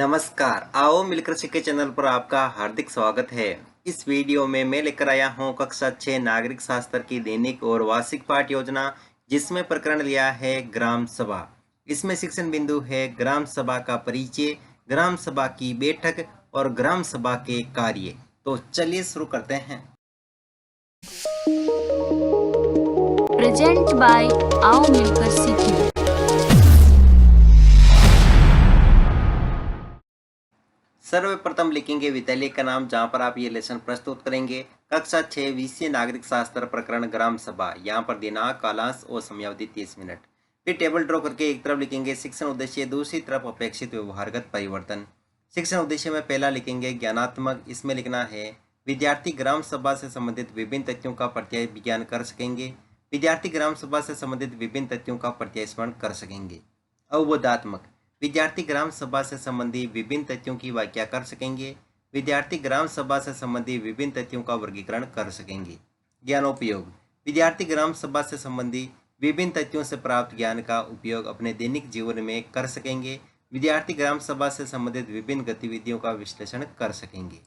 नमस्कार, आओ मिलकर सीखे चैनल पर आपका हार्दिक स्वागत है। इस वीडियो में मैं लेकर आया हूं कक्षा 6 नागरिक शास्त्र की दैनिक और वार्षिक पाठ योजना, जिसमें प्रकरण लिया है ग्राम सभा। इसमें शिक्षण बिंदु है ग्राम सभा का परिचय, ग्राम सभा की बैठक और ग्राम सभा के कार्य। तो चलिए शुरू करते हैं। प्रेजेंट बाय आओ मिलकर सीखें। सर्वप्रथम लिखेंगे विद्यालय का नाम जहां पर आप ये लेसन प्रस्तुत करेंगे। कक्षा 6 विषय नागरिक शास्त्र प्रकरण ग्राम सभा। यहाँ पर दिनांक, कालांश और समयावधि 30 मिनट। फिर टेबल ड्रॉ करके एक तरफ लिखेंगे शिक्षण उद्देश्य, दूसरी तरफ अपेक्षित व्यवहारगत परिवर्तन। शिक्षण उद्देश्य में पहला लिखेंगे ज्ञानात्मक। इसमें लिखना है विद्यार्थी ग्राम सभा से संबंधित विभिन्न तथ्यों का प्रत्यय विज्ञान कर सकेंगे। विद्यार्थी ग्राम सभा से संबंधित विभिन्न तथ्यों का प्रत्यय स्मरण कर सकेंगे। अवबोधात्मक, विद्यार्थी ग्राम सभा से संबंधी विभिन्न तथ्यों की व्याख्या कर सकेंगे। विद्यार्थी ग्राम सभा से संबंधी विभिन्न तथ्यों का वर्गीकरण कर सकेंगे। ज्ञानोपयोग, विद्यार्थी ग्राम सभा से संबंधी विभिन्न तथ्यों से प्राप्त ज्ञान का उपयोग अपने दैनिक जीवन में कर सकेंगे। विद्यार्थी ग्राम सभा से संबंधित विभिन्न गतिविधियों का विश्लेषण कर सकेंगे।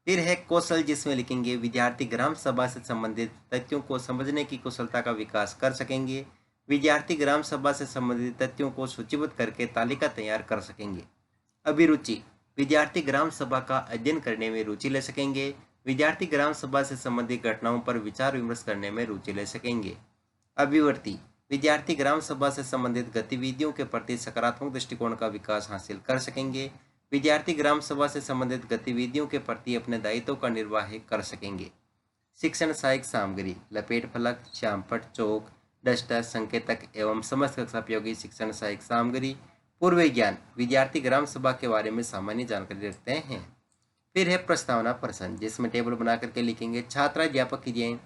फिर है कौशल, जिसमें लिखेंगे विद्यार्थी ग्राम सभा से संबंधित तथ्यों को समझने की कुशलता का विकास कर सकेंगे। विद्यार्थी ग्राम सभा से संबंधित तथ्यों को सूचीबद्ध करके तालिका तैयार कर सकेंगे। अभिरुचि, विद्यार्थी ग्राम सभा का अध्ययन करने में रुचि ले सकेंगे। विद्यार्थी ग्राम सभा से संबंधित घटनाओं पर विचार विमर्श करने में रुचि ले सकेंगे। अभिवर्ती, विद्यार्थी ग्राम सभा से संबंधित गतिविधियों के प्रति सकारात्मक दृष्टिकोण का विकास हासिल कर सकेंगे। विद्यार्थी ग्राम सभा से संबंधित गतिविधियों के प्रति अपने दायित्वों का निर्वाह कर सकेंगे। शिक्षण सहायक सामग्री, लपेट फलक, श्यामपट, चौक, डस्टर, संकेतक एवं समस्त कक्षा उपयोगी शिक्षण सहायक सामग्री। पूर्व ज्ञान, विद्यार्थी ग्राम सभा के बारे में सामान्य जानकारी रखते हैं। फिर है प्रस्तावना प्रश्न, जिसमें टेबल बना करके लिखेंगे छात्राध्यापक क्रियाएं,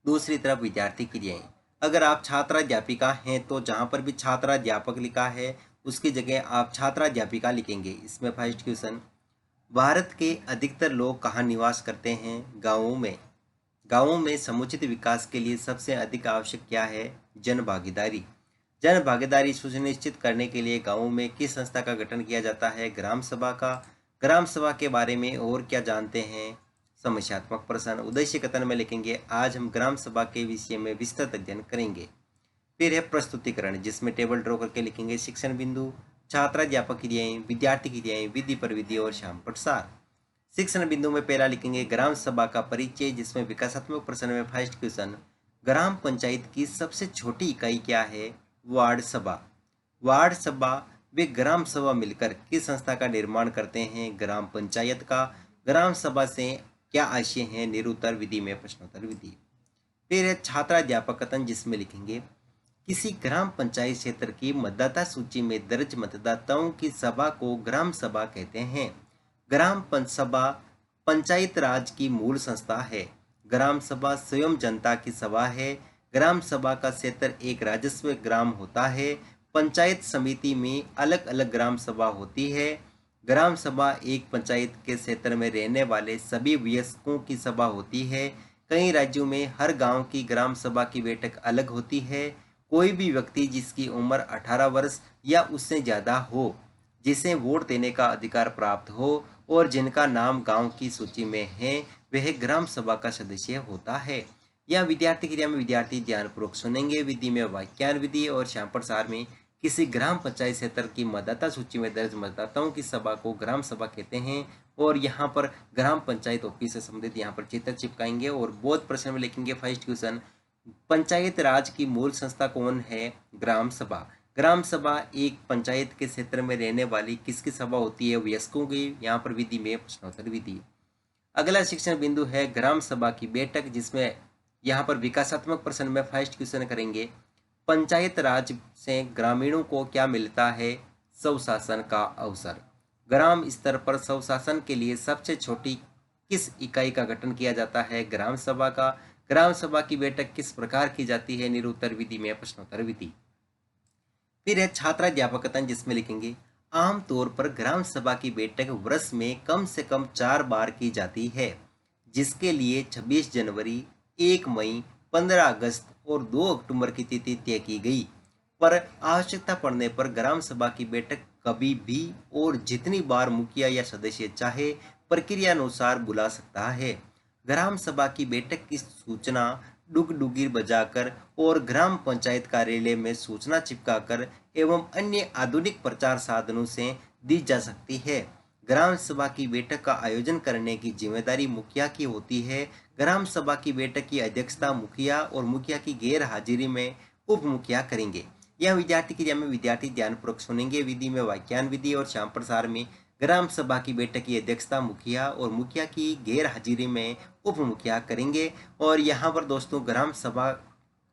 दूसरी तरफ विद्यार्थी क्रियाएं। अगर आप छात्राध्यापिका हैं तो जहां पर भी छात्राध्यापक लिखा है उसकी जगह आप छात्राध्यापिका लिखेंगे। इसमें फर्स्ट क्वेश्चन, भारत के अधिकतर लोग कहाँ निवास करते हैं? गाँवों में। गाँवों में समुचित विकास के लिए सबसे अधिक आवश्यक क्या है? जन भागीदारी। जन भागीदारी सुनिश्चित करने के लिए गाँवों में किस संस्था का गठन किया जाता है? ग्राम सभा का। ग्राम सभा के बारे में और क्या जानते हैं? समस्यात्मक प्रश्न। उद्देश्य कथन में लिखेंगे आज हम ग्राम सभा के विषय में विस्तृत अध्ययन करेंगे। फिर है प्रस्तुतिकरण, जिसमें टेबल ड्रॉ करके लिखेंगे शिक्षण बिंदु, छात्राध्यापक क्रियाएं, विद्यार्थी क्रियाएं, विधि प्रविधि और श्यामपट सार। शिक्षण बिंदु में पहला लिखेंगे ग्राम सभा का परिचय, जिसमें विकासात्मक प्रश्न में फर्स्ट क्वेश्चन, ग्राम पंचायत की सबसे छोटी इकाई क्या है? वार्ड सभा। वार्ड सभा वे ग्राम सभा मिलकर किस संस्था का निर्माण करते हैं? ग्राम पंचायत का। ग्राम सभा से क्या आशय है? निरुत्तर विधि में प्रश्नोत्तर विधि। फिर है छात्राध्यापक कथन, जिसमें लिखेंगे किसी ग्राम पंचायत क्षेत्र की मतदाता सूची में दर्ज मतदाताओं की सभा को ग्राम सभा कहते हैं। ग्राम सभा पंचायत राज की मूल संस्था है। ग्राम सभा स्वयं जनता की सभा है। ग्राम सभा का क्षेत्र एक राजस्व ग्राम होता है। पंचायत समिति में अलग अलग ग्राम सभा होती है। ग्राम सभा एक पंचायत के क्षेत्र में रहने वाले सभी वयस्कों की सभा होती है। कई राज्यों में हर गांव की ग्राम सभा की बैठक अलग होती है। कोई भी व्यक्ति जिसकी उम्र 18 वर्ष या उससे ज़्यादा हो, जिसे वोट देने का अधिकार प्राप्त हो और जिनका नाम गांव की सूची में है, वह ग्राम सभा का सदस्य होता है। यह विद्यार्थी क्रिया में विद्यार्थी ध्यानपूर्वक सुनेंगे। विधि में वाक्यान विधि और श्यामपट सार में किसी ग्राम पंचायत क्षेत्र की मतदाता सूची में दर्ज मतदाताओं की सभा को ग्राम सभा कहते हैं। और यहाँ पर ग्राम पंचायत ऑफिस से संबंधित यहाँ पर चित्र चिपकाएंगे और बोध प्रश्न में लिखेंगे फर्स्ट क्वेश्चन, पंचायत राज की मूल संस्था कौन है? ग्राम सभा। ग्राम सभा एक पंचायत के क्षेत्र में रहने वाली किसकी सभा होती है? वयस्कों की। यहाँ पर विधि में प्रश्नोत्तर विधि। अगला शिक्षण बिंदु है ग्राम सभा की बैठक, जिसमें यहाँ पर विकासात्मक प्रश्न में फर्स्ट क्वेश्चन करेंगे पंचायत राज से ग्रामीणों को क्या मिलता है? स्वशासन का अवसर। ग्राम स्तर पर स्वशासन के लिए सबसे छोटी किस इकाई का गठन किया जाता है? ग्राम सभा का। ग्राम सभा की बैठक किस प्रकार की जाती है? निरुत्तर विधि में प्रश्नोत्तर विधि। फिर है छात्राध्यापक कथन, जिसमें लिखेंगे आमतौर पर ग्राम सभा की बैठक वर्ष में कम से कम 4 बार की जाती है, जिसके लिए 26 जनवरी, 1 मई, 15 अगस्त और 2 अक्टूबर की तिथि तय की गई। पर आवश्यकता पड़ने पर ग्राम सभा की बैठक कभी भी और जितनी बार मुखिया या सदस्य चाहे प्रक्रिया अनुसार बुला सकता है। ग्राम सभा की बैठक की सूचना डुगडुगी बजाकर और ग्राम पंचायत कार्यालय में सूचना चिपकाकर एवं अन्य आधुनिक प्रचार साधनों से दी जा सकती है। ग्राम सभा की बैठक का आयोजन करने की जिम्मेदारी मुखिया की होती है। ग्राम सभा की बैठक की अध्यक्षता मुखिया और मुखिया की गैर हाजिरी में उप मुखिया करेंगे। यह विद्यार्थी क्रिया में विद्यार्थी ध्यानपूर्वक सुनेंगे। विधि में व्याख्यान विधि और श्याम प्रसार में ग्राम सभा की बैठक की अध्यक्षता मुखिया और मुखिया की गैर हाजिरी में उप मुखिया करेंगे। और यहाँ पर दोस्तों ग्राम सभा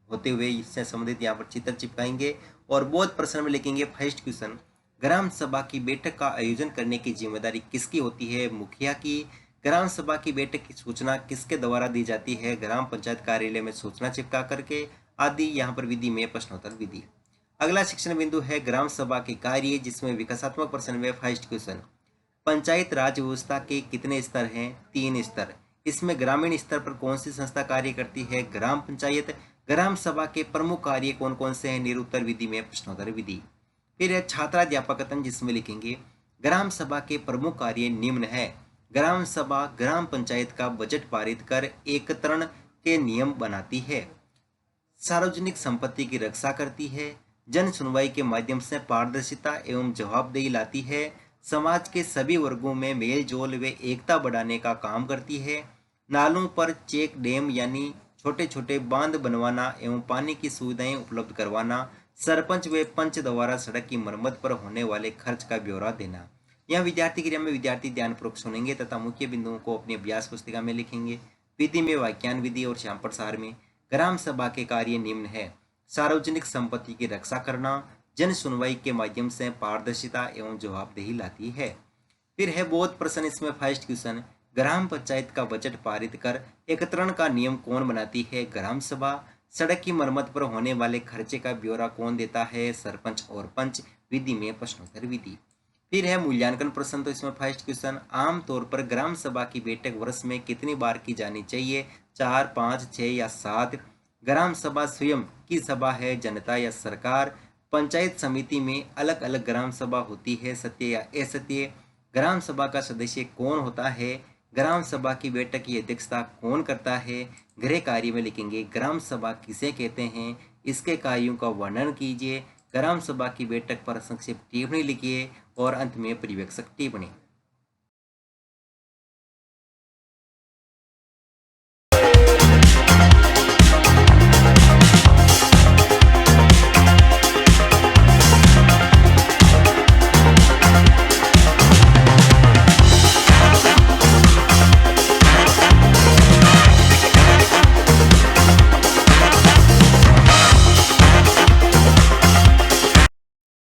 होते हुए इससे संबंधित यहाँ पर चित्र चिपकाएंगे और बोध प्रश्न में लिखेंगे फर्स्ट क्वेश्चन, ग्राम सभा की बैठक का आयोजन करने की जिम्मेदारी किसकी होती है? मुखिया की। ग्राम सभा की बैठक की सूचना किसके द्वारा दी जाती है? ग्राम पंचायत कार्यालय में सूचना चिपका करके आदि। यहाँ पर विधि में प्रश्नोत्तर विधि। अगला शिक्षण बिंदु है ग्राम सभा के कार्य, जिसमें विकासात्मक प्रश्न में फर्स्ट क्वेश्चन, पंचायत राज व्यवस्था के कितने स्तर हैं? 3 स्तर। इसमें ग्रामीण स्तर पर कौन सी संस्था कार्य करती है? ग्राम पंचायत। ग्राम सभा के प्रमुख कार्य कौन कौन से हैं? निरुत्तर विधि में प्रश्नोत्तर विधि। फिर है छात्राध्यापकतन, जिसमें लिखेंगे ग्राम सभा के प्रमुख कार्य निम्न है। ग्राम सभा ग्राम पंचायत का बजट पारित कर एकत्रण के नियम बनाती है, सार्वजनिक संपत्ति की रक्षा करती है, जन सुनवाई के माध्यम से पारदर्शिता एवं जवाबदेही लाती है, समाज के सभी वर्गों में मेल जोल व एकता बढ़ाने का काम करती है, नालों पर चेक डैम यानी छोटे छोटे बांध बनवाना एवं पानी की सुविधाएं उपलब्ध करवाना, सरपंच व पंच द्वारा सड़क की मरम्मत पर होने वाले खर्च का ब्यौरा देना। यह विद्यार्थी क्रिया में विद्यार्थी ध्यानपूर्वक सुनेंगे तथा मुख्य बिंदुओं को अपनी अभ्यास पुस्तिका में लिखेंगे। विधि में व्याख्यान विधि और श्याम प्रसार में ग्राम सभा के कार्य निम्न है, सार्वजनिक संपत्ति की रक्षा करना, जन सुनवाई के माध्यम से पारदर्शिता एवं जवाबदेही लाती है। फिर है बोध प्रश्न, इसमें फर्स्ट क्वेश्चन, ग्राम पंचायत का बजट पारित कर एकत्रण का नियम कौन बनाती है? ग्राम सभा। सड़क की मरम्मत पर होने वाले खर्चे का ब्यौरा कौन देता है? सरपंच और पंच। विधि में प्रश्नोत्तर विधि। फिर है मूल्यांकन प्रश्न, तो इसमें फर्स्ट क्वेश्चन, आमतौर पर ग्राम सभा की बैठक वर्ष में कितनी बार की जानी चाहिए? 4, 5, 6 या 7। ग्राम सभा स्वयं की सभा है, जनता या सरकार? पंचायत समिति में अलग अलग ग्राम सभा होती है, सत्य या असत्य? ग्राम सभा का सदस्य कौन होता है? ग्राम सभा की बैठक की अध्यक्षता कौन करता है? गृह कार्य में लिखेंगे ग्राम सभा किसे कहते हैं, इसके कार्यों का वर्णन कीजिए, ग्राम सभा की बैठक पर संक्षिप्त टिप्पणी लिखिए और अंत में पर्यवेक्षक टिप्पणी।